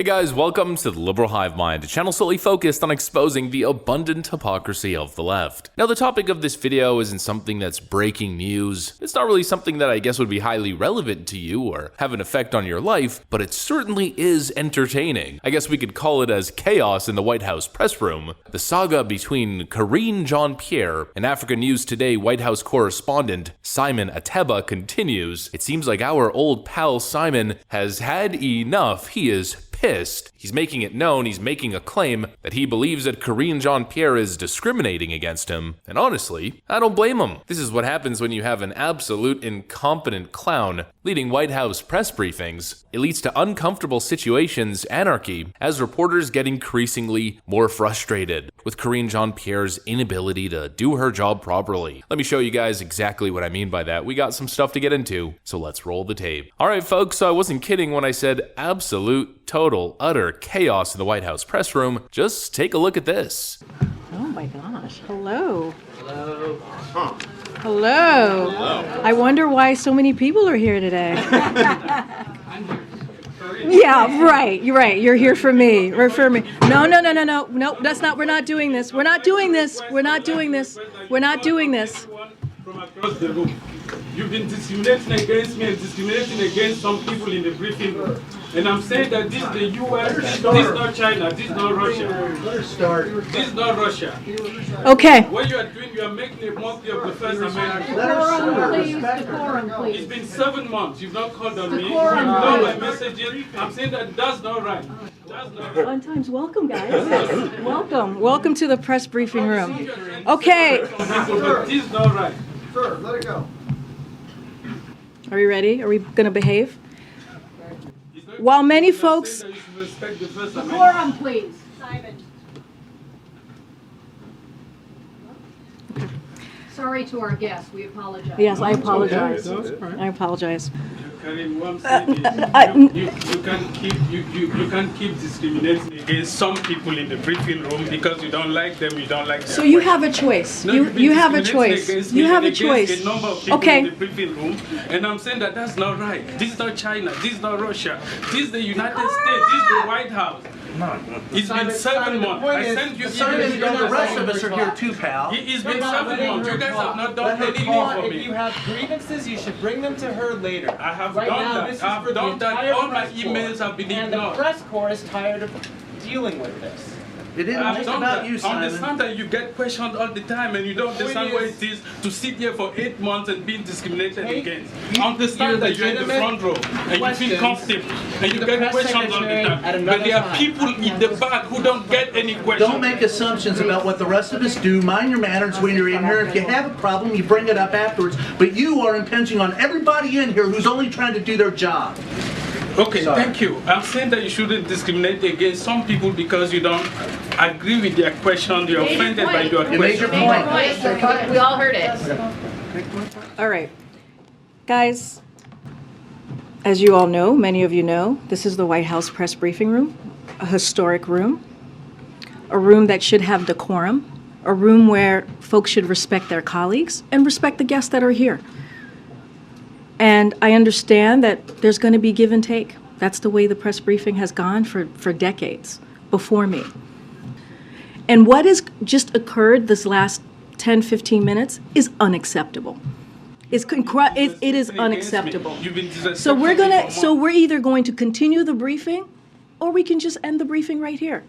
Hey guys, welcome to the Liberal Hive Mind, a channel solely focused on exposing the abundant hypocrisy of the left. Now, the topic of this video isn't something that's breaking news. It's not really something that I guess would be highly relevant to you or have an effect on your life, but it certainly is entertaining. I guess we could call it as chaos in the White House press room. The saga between Karine Jean-Pierre and Africa News Today White House correspondent Simon Ateba continues. It seems like our old pal Simon has had enough. He is pissed. He's making it known, he's making a claim that he believes that Karine Jean-Pierre is discriminating against him. And honestly, I don't blame him. This is what happens when you have an absolute incompetent clown leading White House press briefings. It leads to uncomfortable situations, anarchy, as reporters get increasingly more frustrated with Karine Jean-Pierre's inability to do her job properly. Let me show you guys exactly what I mean by that. We got some stuff to get into, so let's roll the tape. Alright folks, so I wasn't kidding when I said absolute, total, utter chaos in the White House press room. Just take a look at this. Oh my gosh, hello. Hello. Hello. Hello. I wonder why so many people are here today. Yeah, right. You're right. You're here for me. Refer me. No. That's not. We're not doing this. We're not doing this. We're not doing this. We're not doing this. From across the room. You've been discriminating against me and discriminating against some people in the briefing room. And I'm saying that this is the US, this is not China, this is not Russia. This is not Russia. Okay. What you are doing, you are making a mockery of the First Amendment. Decorum, please. It's been 7 months. You've not called on me. You've not my messages. I'm saying that that's not right. That's not right. Fun times. Welcome, guys. Welcome. Welcome to the press briefing room. Okay. But this is not right. Sir, let it go. Are we ready? Are we going to behave? While many folks... Decorum, please. Simon. Sorry to our guests, we apologize. Yes, I apologize. I apologize. Karine, what I'm saying is you can't keep discriminating against some people in the briefing room because you don't like them, you don't like them. So you have a choice. No, You have a choice. You have a choice. A number of people in the briefing room, and I'm saying that that's not right. This is not China. This is not Russia. This is the United States. This is the White House. It's been 7 months. I sent you emails. The rest of us are here too, pal. It's been 7 months. You guys have not done anything for If me. you have grievances, you should bring them to her later. I have Right done now, that. this is I've for the done that. entire All my press emails corps. have been And the ignored. press corps is tired of dealing with this. It isn't I've just done about that. you, I Simon. understand that you get questioned all the time and you don't understand what it is to sit here for 8 months and being discriminated against. I understand that you're in the front row and you feel comfortable and you get questions all the time. But there are people in the back who don't get any questions. Don't make assumptions about what the rest of us do. Mind your manners when you're in here. If you have a problem, you bring it up afterwards. But you are impinging on everybody in here who's only trying to do their job. Okay, thank you. I'm saying that you shouldn't discriminate against some people because you don't agree with their question, you're offended by your You made your question. point. We all heard it. All right. Guys, as you all know, many of you know, this is the White House press briefing room, a historic room, a room that should have decorum, a room where folks should respect their colleagues and respect the guests that are here. And I understand that there's going to be give and take. That's the way the press briefing has gone for decades before me. And what has just occurred this last 10, 15 minutes is unacceptable. It is unacceptable. So we're either going to continue the briefing or we can just end the briefing right here.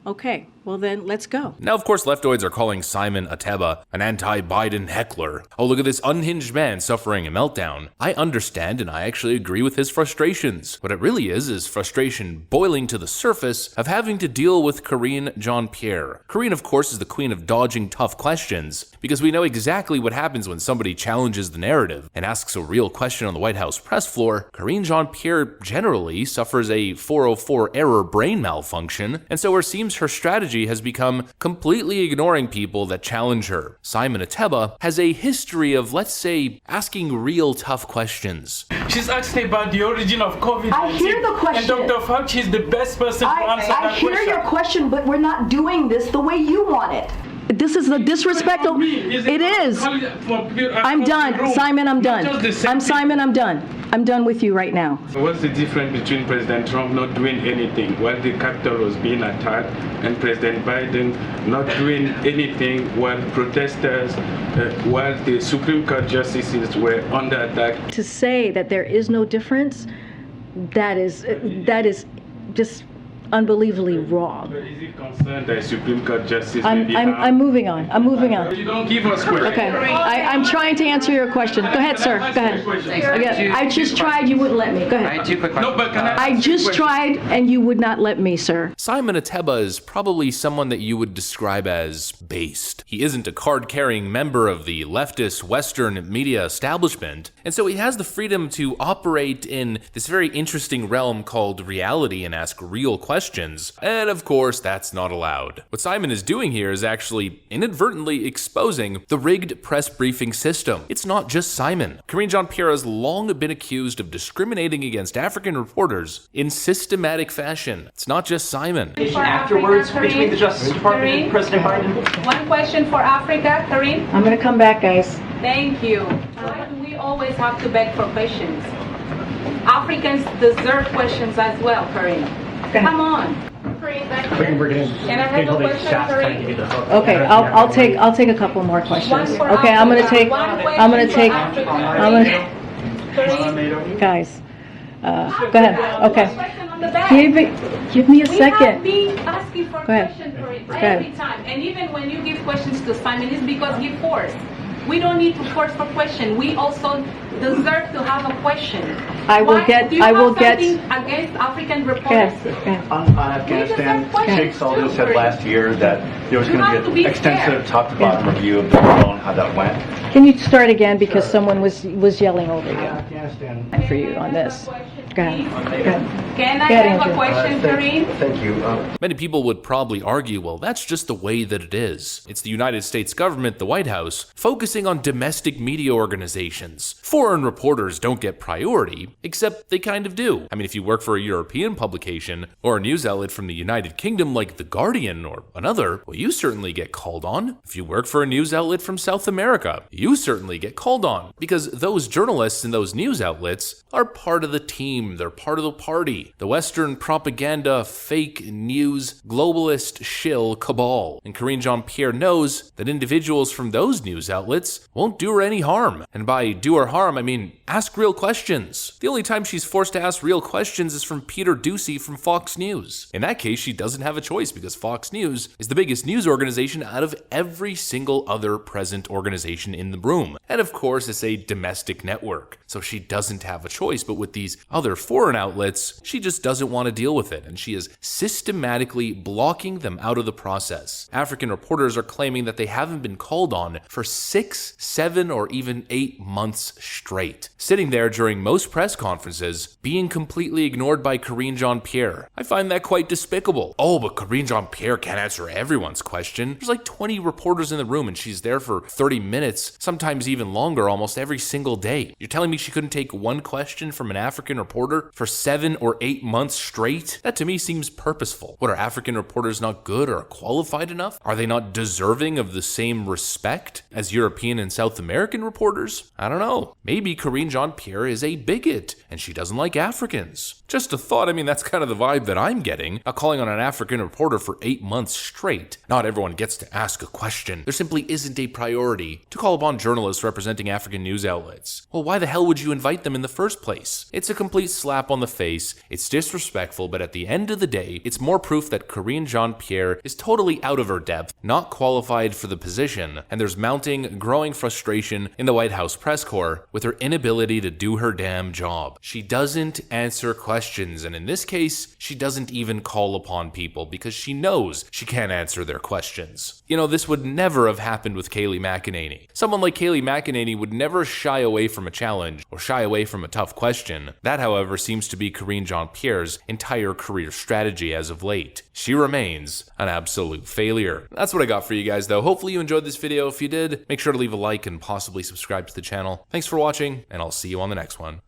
Okay, well then, let's go. Now, of course, leftoids are calling Simon Ateba an anti-Biden heckler. Oh, look at this unhinged man suffering a meltdown. I understand and I actually agree with his frustrations. What it really is frustration boiling to the surface of having to deal with Karine Jean-Pierre. Karine, of course, is the queen of dodging tough questions, because we know exactly what happens when somebody challenges the narrative and asks a real question on the White House press floor. Karine Jean-Pierre generally suffers a 404 error brain malfunction, and so it seems her strategy has become completely ignoring people that challenge her. Simon Ateba has a history of, let's say, asking real tough questions. She's asking about the origin of COVID-19. I hear the question. And Dr. Fauci is the best person to answer that question. I hear your question, but we're not doing this the way you want it. This is the disrespectful. It is. I'm done. Simon, I'm done. I'm Simon, I'm done. I'm done with you right now. What's the difference between President Trump not doing anything while the Capitol was being attacked and President Biden not doing anything while protesters, while the Supreme Court justices were under attack? To say that there is no difference, that is just unbelievably wrong. But is it concerned that Supreme Court justice may be harmed? I'm moving on. I'm moving on. You don't give us questions. Okay, I'm trying to answer your question. Go ahead, sir. Go ahead. Again, I just tried, you wouldn't let me. Go I ahead. had 2 quick questions. No, but can I just tried and you would not let me, sir. Simon Ateba is probably someone that you would describe as based. He isn't a card-carrying member of the leftist Western media establishment, and so he has the freedom to operate in this very interesting realm called reality and ask real questions. And of course, that's not allowed. What Simon is doing here is actually inadvertently exposing the rigged press briefing system. It's not just Simon. Karine Jean-Pierre has long been accused of discriminating against African reporters in systematic fashion. It's not just Simon. Afterwards, between the Justice Department and President Biden. One question for Africa, Karine. I'm gonna come back, guys. Thank you. Why do we always have to beg for questions? Africans deserve questions as well, Karine. Come on. Karine, thank you. Can I have a question, Karine? Okay, I'll take a couple more questions. Okay, I'm gonna take, guys, go ahead, okay. Give me a second. We have been asking for ahead. questions for it Go ahead. every time. And even when you give questions to Simon, it's because he forced. We don't need to force for question. We also deserve to have a question. I will Why- get- do you I will have get- something against African Go reporters? ahead. On Afghanistan, deserve questions Sheikh Sullivan too, said Karine. last year that there was You going have to to be be an extensive fair. top-to-bottom review of the drone, how that went. Can you start again because someone was yelling over you? Afghanistan. For you on this. Go ahead. Go ahead. Can I Go ahead, have a Andrew. question, Karine? Thank you. Many people would probably argue, well, that's just the way that it is. It's the United States government, the White House, focusing on domestic media organizations. Foreign reporters don't get priority, except they kind of do. I mean, if you work for a European publication or a news outlet from the United Kingdom like The Guardian or another, well, you certainly get called on. If you work for a news outlet from South America, you certainly get called on, because those journalists and those news outlets are part of the team. They're part of the party. The Western propaganda, fake news, globalist shill cabal. And Karine Jean-Pierre knows that individuals from those news outlets won't do her any harm. And by do her harm, I mean ask real questions. The only time she's forced to ask real questions is from Peter Doocy from Fox News. In that case, she doesn't have a choice because Fox News is the biggest news organization out of every single other present organization in the room. And of course, it's a domestic network, so she doesn't have a choice. But with these other foreign outlets, she just doesn't want to deal with it, and she is systematically blocking them out of the process. African reporters are claiming that they haven't been called on for 6, 7, or even 8 months straight, sitting there during most press conferences, being completely ignored by Karine Jean-Pierre. I find that quite despicable. Oh, but Karine Jean-Pierre can't answer everyone's question. There's like 20 reporters in the room, and she's there for 30 minutes, sometimes even longer, almost every single day. You're telling me she couldn't take one question from an African reporter for 7 or 8 months straight? That to me seems purposeful. What, are African reporters not good or qualified enough? Are they not deserving of the same respect as European and South American reporters? I don't know. Maybe Karine Jean-Pierre is a bigot and she doesn't like Africans. Just a thought. I mean, that's kind of the vibe that I'm getting. Not calling on an African reporter for 8 months straight. Not everyone gets to ask a question. There simply isn't a priority to call upon journalists representing African news outlets. Well, why the hell would you invite them in the first place? It's a complete slap on the face. It's disrespectful, but at the end of the day, it's more proof that Karine Jean-Pierre is totally out of her depth, not qualified for the position, and there's mounting, growing frustration in the White House press corps with her inability to do her damn job. She doesn't answer questions, and in this case, she doesn't even call upon people because she knows she can't answer their questions. You know, this would never have happened with Kayleigh McEnany. Someone like Kayleigh McEnany would never shy away from a challenge or shy away from a tough question. That, however, seems to be Karine Jean-Pierre's entire career strategy as of late. She remains an absolute failure. That's what I got for you guys, though. Hopefully you enjoyed this video. If you did, make sure to leave a like and possibly subscribe to the channel. Thanks for watching, and I'll see you on the next one.